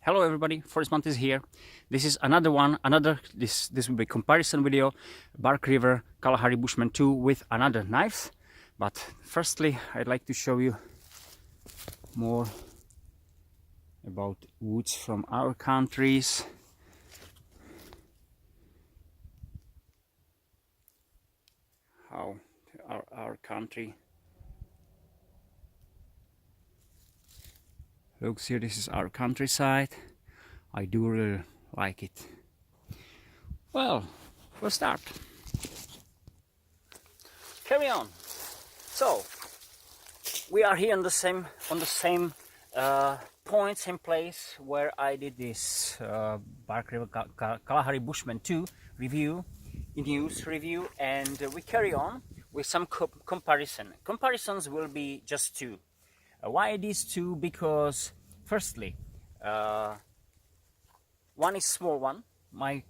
Hello everybody, Forest Month is here. This is another one, this will be comparison video, Bark River Kalahari Bushman 2 with another knife. But firstly, I'd like to show you more about woods from our countries. How our country looks here. This is our countryside. I do really like it. Well, we'll start. Carry on. So we are here on the same point, same place where I did this Bark River Kalahari Bushman 2 review, news review, and we carry on with some comparison. Comparisons will be just two. Why these two? Because firstly, one is small one, my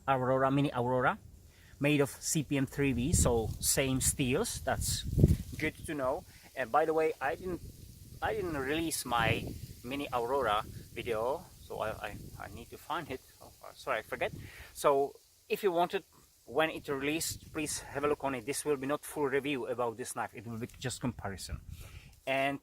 Aurora, mini Aurora, made of CPM 3V, so same steels. That's good to know. And by the way, I didn't release my mini Aurora video, so I need to find it. Oh, sorry, I forget. So if you wanted, when it released, please have a look on it. This will be not full review about this knife, it will be just comparison. And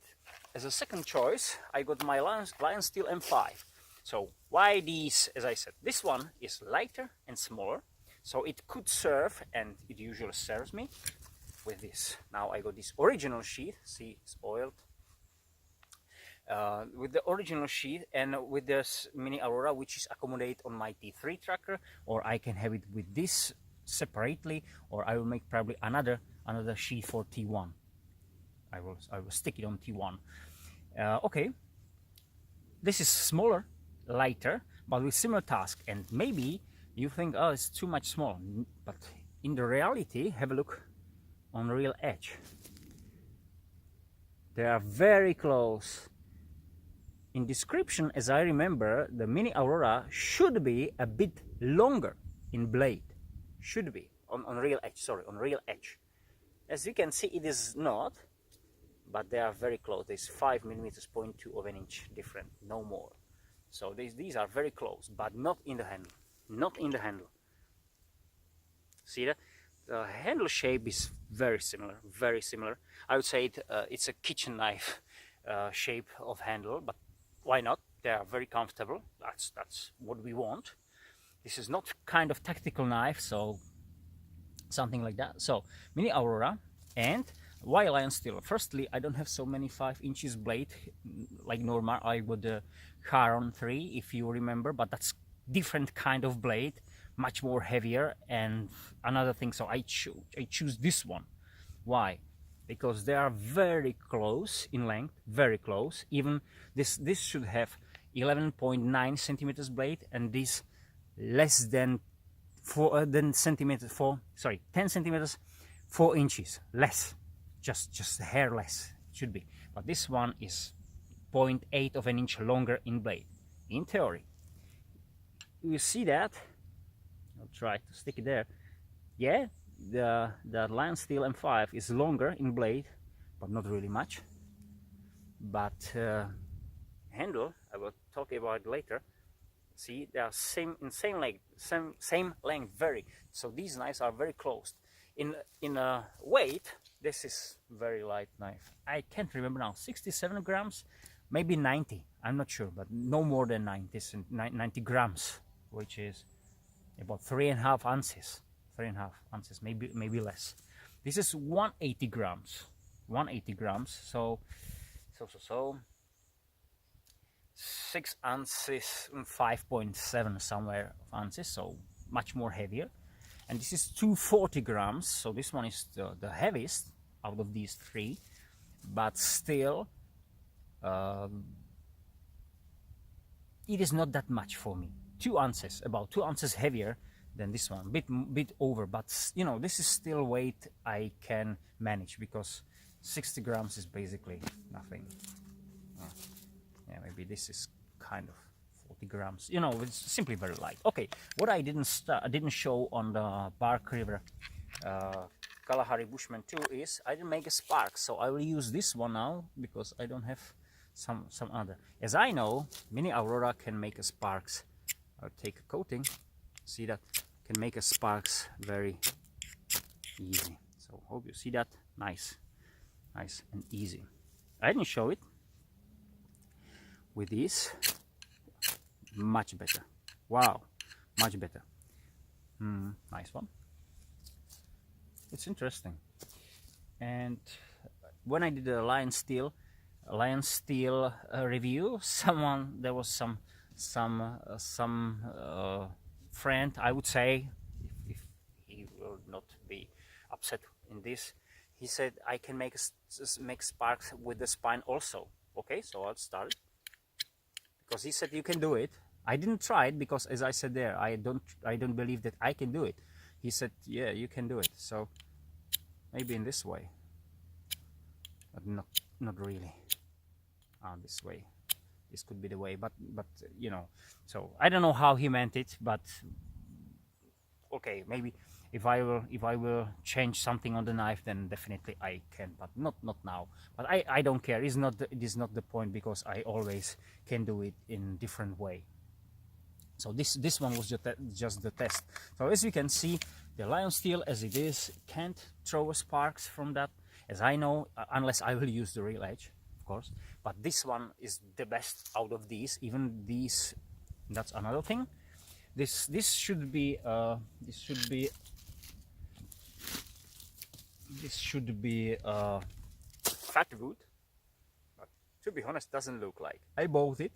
as a second choice, I got my Lionsteel M5. So why these? As I said, this one is lighter and smaller, so it could serve, and it usually serves me with this. Now I got this original sheath, see, it's oiled, with the original sheath, and with this mini Aurora, which is accommodate on my T3 tracker, or I can have it with this separately, or I will make probably another sheath for T1. I will stick it on T1. Okay, this is smaller, lighter, but with similar task. And maybe you think, oh, it's too much small, but in the reality, have a look on the real edge. They are very close. In description, as I remember, the mini Aurora should be a bit longer in blade. Should be on real edge, sorry, on real edge. As you can see, it is not, but they are very close. There's 5 millimeters, 0.2 of an inch different, no more. So these are very close, but not in the handle, not in the handle. See that? The handle shape is very similar, very similar. I would say it's a kitchen knife shape of handle, but why not? They are very comfortable. That's what we want. This is not kind of tactical knife, so something like that. So mini Aurora. And why Lionsteel? Firstly, I don't have so many 5 inches blade like normal. I would Charon 3, if you remember, but that's different kind of blade, much more heavier and another thing. So I choose this one. Why? Because they are very close in length, very close. Even this should have 11.9 centimeters blade, and this less than 10 centimeters, 4 inches less, just a hair less should be. But this one is 0.8 of an inch longer in blade, in theory. You see that? I'll try to stick it there. Yeah, the Lionsteel M5 is longer in blade, but not really much. But handle, I will talk about it later. See, they are same length, very. So these knives are very close. In weight, this is very light knife. I can't remember now. 67 grams, maybe 90. I'm not sure, but no more than 90 grams, which is about 3.5 ounces. 3.5 ounces, maybe less. This is 180 grams. 180 grams. So 6 ounces, 5.7 somewhere ounces, so much more heavier. And this is 240 grams, so this one is the heaviest out of these three, but still it is not that much for me. 2 ounces, about 2 ounces heavier than this one, bit over, but you know, this is still weight I can manage, because 60 grams is basically nothing. Yeah, maybe this is kind of 40 grams. You know, it's simply very light. Okay, what I didn't show on the Bark River Kalahari Bushman 2 is I didn't make a spark, so I will use this one now because I don't have some other. As I know, mini Aurora can make a sparks. I'll take a coating. See that? Can make a sparks very easy. So hope you see that. Nice and easy. I didn't show it with these. Much better. Wow, much better. Nice one. It's interesting. And when I did a Lionsteel review, there was some friend, I would say, if he will not be upset in this, he said I can make sparks with the spine also. Okay, so I'll start, because he said you can do it. I didn't try it because, as I said there, I don't believe that I can do it. He said, yeah, you can do it. So maybe in this way, but not really. This way, this could be the way, but you know. So I don't know how he meant it, but okay, maybe if I will change something on the knife, then definitely I can, but not now. But I don't care. It is not the point, because I always can do it in different way. So this one was just the test. So as you can see, the Lionsteel as it is can't throw sparks from that, as I know, unless I will use the real edge, of course. But this one is the best out of these. Even these, that's another thing. This should be fat wood, but to be honest, doesn't look like. I bought it.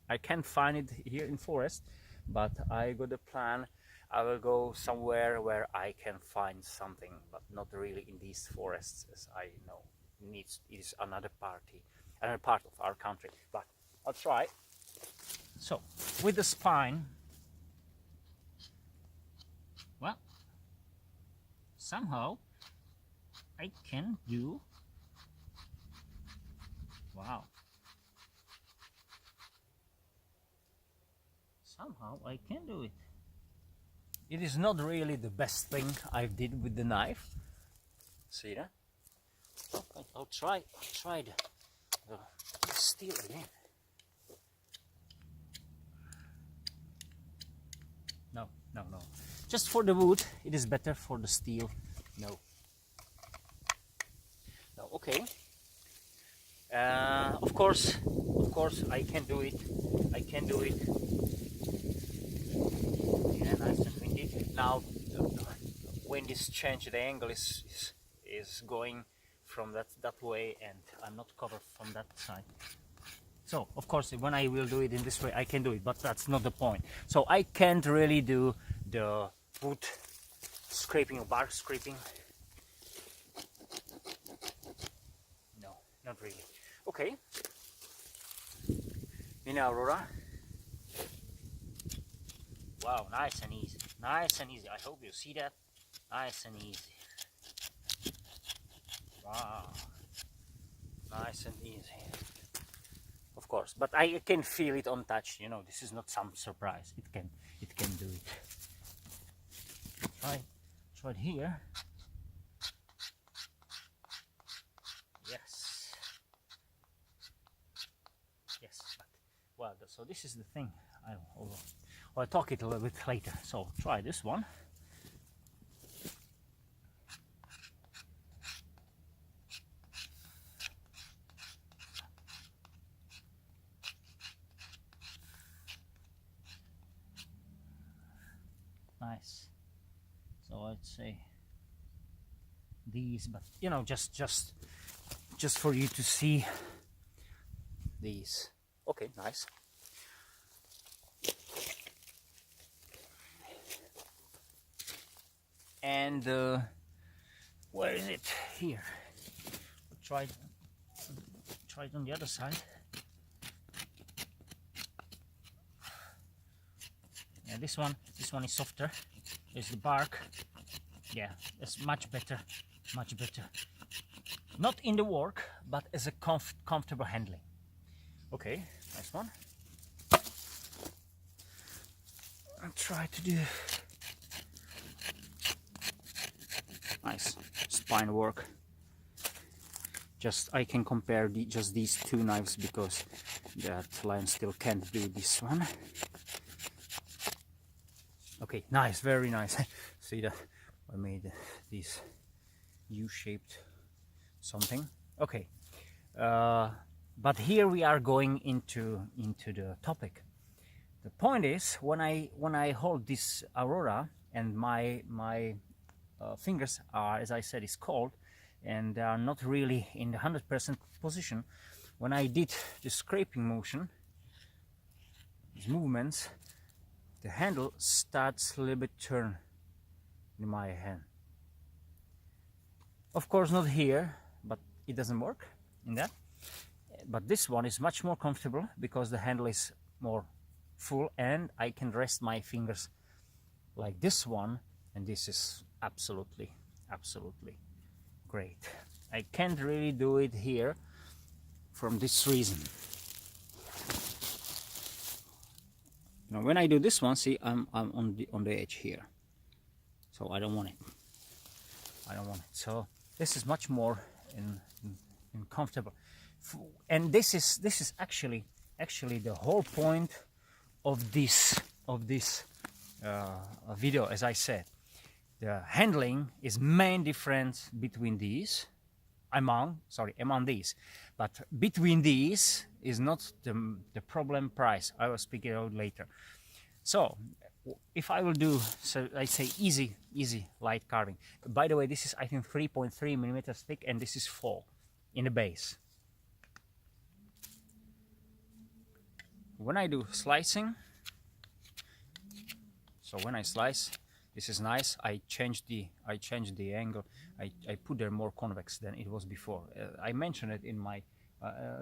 I can't find it here in forest, but I got a plan. I will go somewhere where I can find something, but not really in these forests, as I know it is another part of our country. But I'll try. So with the spine, well, somehow I can do. Wow. Somehow I can do it. It is not really the best thing I did with the knife. See that? Okay, I'll try the steel again. No. Just for the wood, it is better. For the steel, no. Okay. Of course, I can do it. Yeah, nice and windy. Now, the wind is changed. The angle is going from that way, and I'm not covered from that side. So, of course, when I will do it in this way, I can do it, but that's not the point. So I can't really do the wood scraping or bark scraping. No, not really. Okay. Mini Aurora. Wow, nice and easy. Nice and easy. I hope you see that. Nice and easy. Wow. Nice and easy. Of course, but I can feel it on touch. You know, this is not some surprise. It can do it. Try it here. Yes. But, well, so this is the thing. I'll talk it a little bit later. So try this one. Nice. So I'd say these, but you know, just for you to see these. Okay, nice. And where is it? Here. Try it on the other side. Yeah, this one is softer. There's the bark. Yeah, it's much better. Not in the work, but as a comfortable handling. Okay, nice one. I'll try to do nice spine work. just I can compare just these two knives because that Lionsteel can't do this one. Okay, nice, very nice. See that I made this U-shaped something. Okay, but here we are going into the topic. The point is, when I hold this Aurora and my fingers are, as I said, is cold and they are not really in the 100% position. When I did the scraping motion, these movements, the handle starts a little bit turn in my hand. Of course not here, but it doesn't work in that. But this one is much more comfortable because the handle is more full and I can rest my fingers like this one, and this is absolutely great. I can't really do it here from this reason. Now when I do this one, see, I'm on the edge here, so I don't want it. So this is much more in comfortable, and this is actually the whole point of this video. As I said, the handling is main difference between these, among these, but between these is not the problem price. I will speak it out later. So if I will do, so I say easy light carving. By the way, this is I think 3.3 millimeters thick, and this is 4 in the base. When I do slicing, so when I slice, this is nice. I changed the angle. I put there more convex than it was before. I mentioned it in my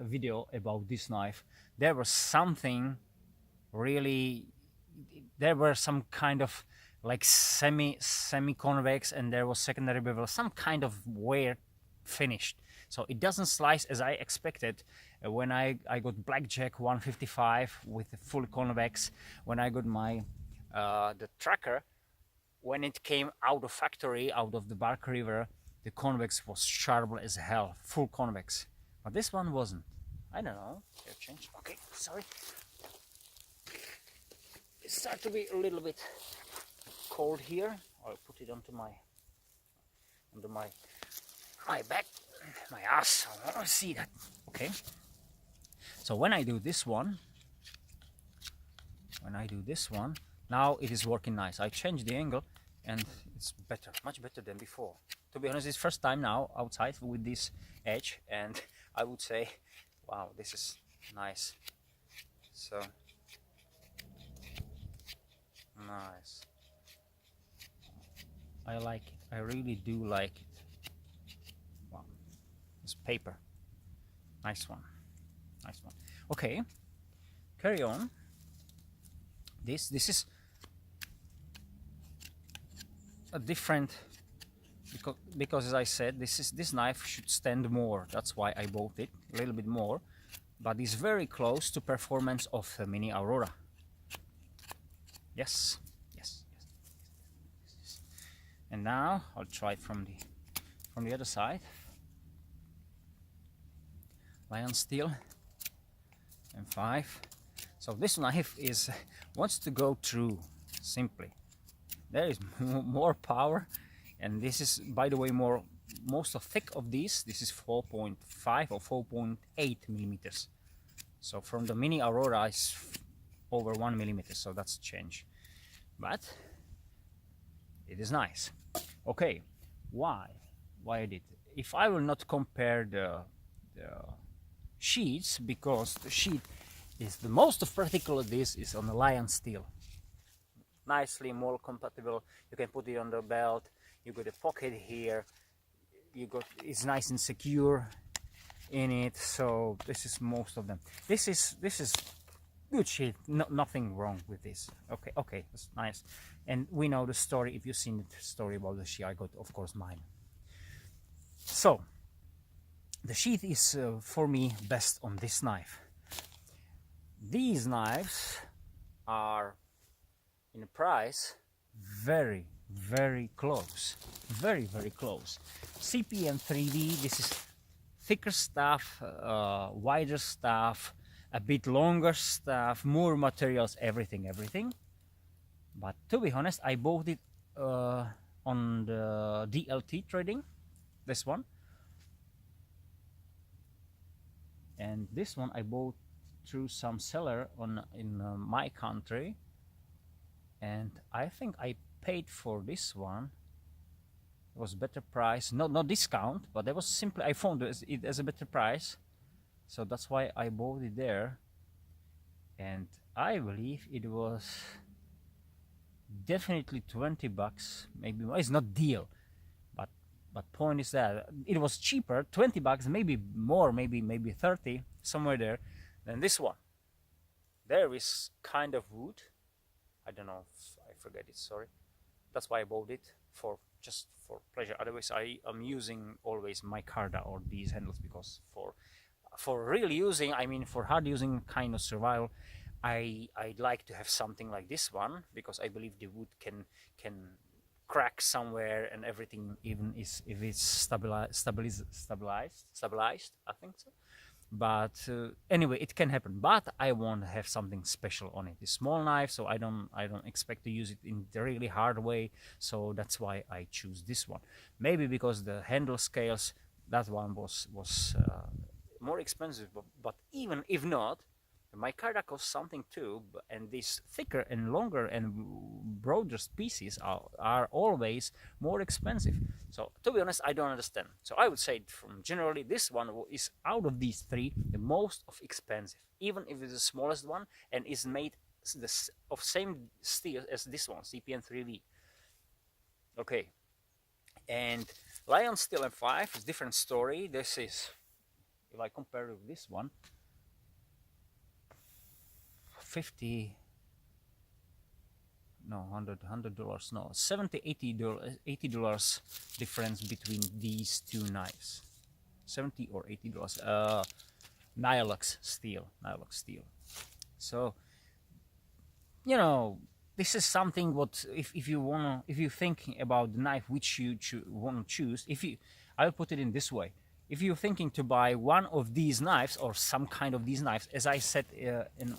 video about this knife. There was something really. There were some kind of like semi-convex, and there was secondary bevel, some kind of weird finished. So it doesn't slice as I expected. When I got Blackjack 155 with the full convex, when I got my the tracker, when it came out of factory, out of the Bark River, the convex was sharp as hell, full convex. But this one wasn't. I don't know. Change. Okay, sorry. It starts to be a little bit cold here. I'll put it onto my back, my ass. I want to see that. Okay. So when I do this one, now it is working nice. I changed the angle and it's better, much better than before. To be honest, it's first time now outside with this edge, and I would say, wow, this is nice. So nice. I like it. I really do like it. Wow, it's paper. Nice one. Nice one. Okay, carry on. This is a different, because as I said, this knife should stand more. That's why I bought it a little bit more, but it's very close to performance of the Mini Aurora. Yes. And now I'll try it from the other side. Lionsteel M5. So this knife wants to go through simply. There is more power, and this is, by the way, most of thick of these. This is 4.5 or 4.8 millimeters. So from the Mini Aurora is over 1 millimeter. So that's a change, but it is nice. Okay, why I did? If I will not compare the sheaths, because the sheath is the most of practical of this is on the Lionsteel. Nicely more compatible. You can put it on the belt. You got a pocket here. It's nice and secure in it. So this is most of them. This is good sheath. Nothing wrong with this. Okay, that's nice. And we know the story. If you've seen the story about the sheath, I got, of course, mine. So the sheath is for me best on this knife. These knives are in a price very close, very close. CPM 3D, this is thicker stuff, wider stuff, a bit longer stuff, more materials, everything. But to be honest, I bought it on the DLT trading, this one. And this one I bought through some seller in my country, and I think I paid for this one. It was better price, not discount, but it was simply I found it as a better price, so that's why I bought it there. And I believe it was definitely 20 bucks, maybe more. It's not deal, but point is that it was cheaper, 20 bucks, maybe more, maybe 30, somewhere there, than this one. There is kind of wood. I don't know, I forget it, sorry. That's why I bought it, just for pleasure. Otherwise I am using always micarta or these handles, because for real using, I mean for hard using kind of survival, I'd like to have something like this one, because I believe the wood can crack somewhere and everything, even if it's stabilized, I think so. But anyway, it can happen. But I want to have something special on it. It's a small knife, so I don't expect to use it in the really hard way. So that's why I choose this one. Maybe because the handle scales, that one was more expensive. But even if not, the micarta costs something too, and these thicker and longer and broader pieces are always more expensive. So to be honest, I don't understand. So I would say from generally this one is out of these three the most expensive, even if it's the smallest one and is made of same steel as this one, CPN 3V. Okay, and Lionsteel M5 is different story. This is, if I compare with this one, 50, no, $100, no, $70, $80 difference between these two knives. 70 or $80. Nylox steel. So, you know, this is something what if you're thinking about the knife which you want to choose, I'll put it in this way. If you're thinking to buy one of these knives or some kind of these knives, as I said,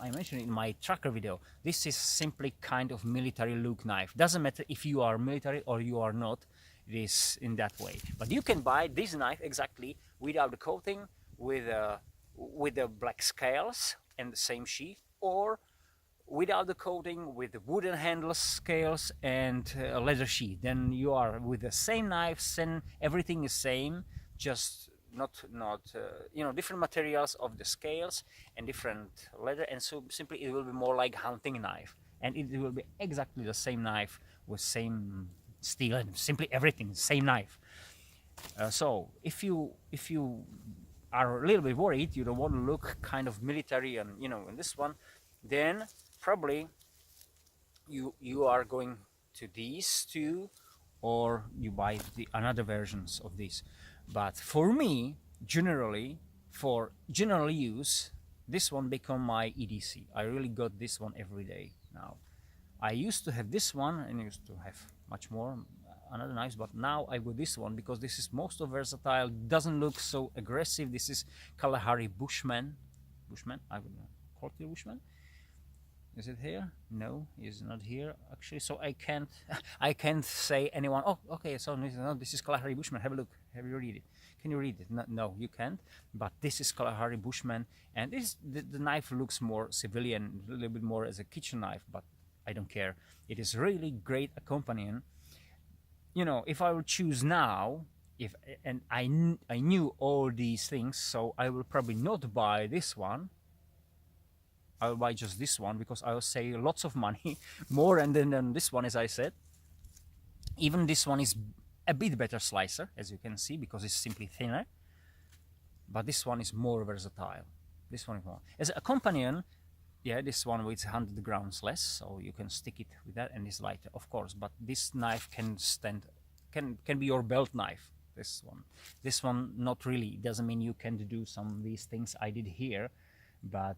I mentioned in my tracker video, this is simply kind of military look knife. Doesn't matter if you are military or you are not, it is in that way. But you can buy this knife exactly without the coating, with the black scales and the same sheath, or without the coating, with the wooden handle scales and a leather sheath. Then you are with the same knives and everything is same, just not different materials of the scales and different leather, and so simply it will be more like hunting knife, and it will be exactly the same knife with same steel and simply everything, same knife. So if you are a little bit worried, you don't want to look kind of military and in this one, then probably you are going to these two, or you buy the another versions of these. But for me, generally, for general use, this one become my EDC. I really got this one every day now. I used to have this one and used to have much more another knives, but now I got this one because this is most versatile, doesn't look so aggressive. This is Kalahari Bushman. I would call it Bushman. Is it here? No, it's not here actually. So I can't say anyone. Oh, okay. So no, this is Kalahari Bushman. Have a look. Have you read it? Can you read it? No, you can't. But this is Kalahari Bushman, and the knife looks more civilian, a little bit more as a kitchen knife. But I don't care. It is really great companion. If I would choose now, and I knew all these things, so I will probably not buy this one. I'll buy just this one because I'll save lots of money, more than this one, as I said. Even this one is a bit better slicer, as you can see, because it's simply thinner. But this one is more versatile. This one is more. As a companion, yeah, this one weighs 100 grams less, so you can stick it with that, and it's lighter, of course. But this knife can be your belt knife. This one, not really. It doesn't mean you can do some of these things I did here. But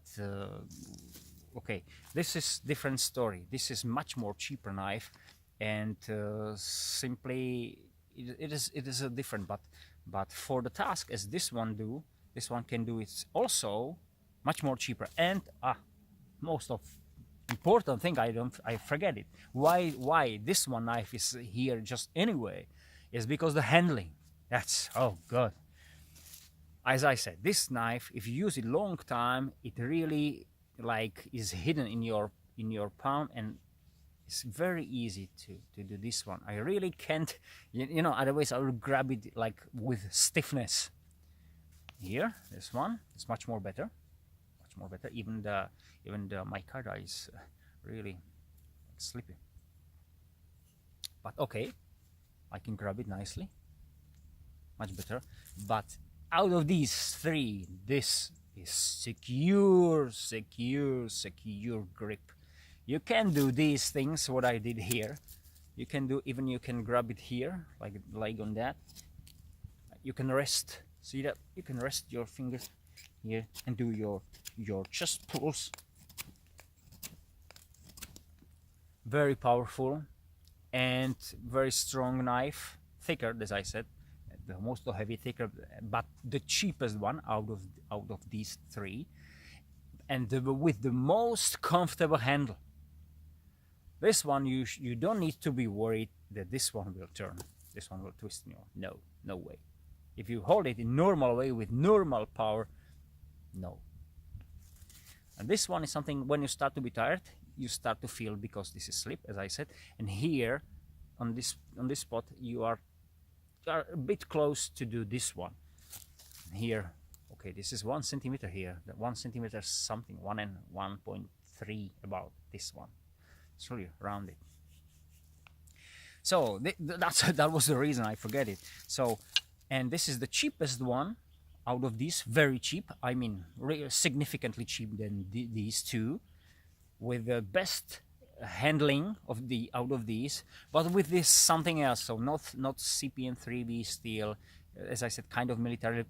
okay, this is different story. This is much more cheaper knife, and simply it is a different. but for the task as this one do, this one can do it also much more cheaper. And most of important thing, I forget it, why this one knife is here just anyway, is because the handling. That's, oh god, as I said, this knife, if you use it long time, it really like is hidden in your palm, and it's very easy to do this one. I really can't, you know, otherwise I will grab it like with stiffness. Here, this one is much more better, much more better. Even the micarta is really slippy. But okay, I can grab it nicely, much better. But out of these three, this is secure grip. You can do these things what I did here. You can do, even you can grab it here like on that. You can rest, see that, you can rest your fingers here and do your chest pulls. Very powerful and very strong knife, thicker as I said, the most heavy, thicker, but the cheapest one out of these three, and with the most comfortable handle. This one you don't need to be worried that this one will turn, this one will twist. No way. If you hold it in normal way with normal power, no. And this one is something, when you start to be tired, you start to feel, because this is slip as I said, and here on this spot you are a bit close to do this one. Here, okay, this is 1 centimeter here, the 1 centimeter something, 1 and 1.3 about this one. It's really rounded. So that was the reason I forget it. So, and this is the cheapest one out of these, very cheap. I mean, significantly cheap than these two, with the best handling of out of these, but with this something else. So not CPM 3B steel, as I said, kind of military.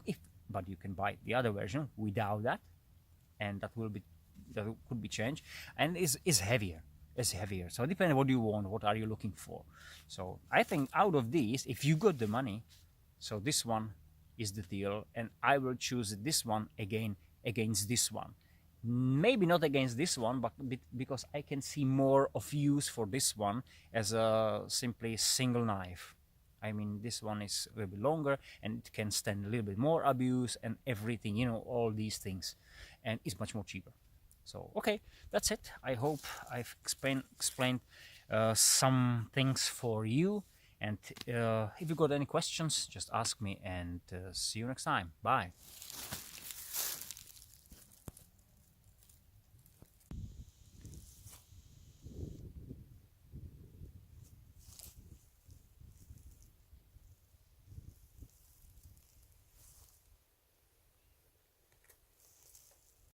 But you can buy the other version without that, and that could be changed, and is heavier. It's heavier. So depending on what you want, what are you looking for. So I think out of these, if you got the money, so this one is the deal, and I will choose this one again against this one. Maybe not against this one, but because I can see more of use for this one as a simply single knife. I mean, this one is a little bit longer and it can stand a little bit more abuse and everything, you know, all these things, and it's much more cheaper. So okay, that's it. I hope I've explained some things for you, and if you got any questions, just ask me, and see you next time. Bye.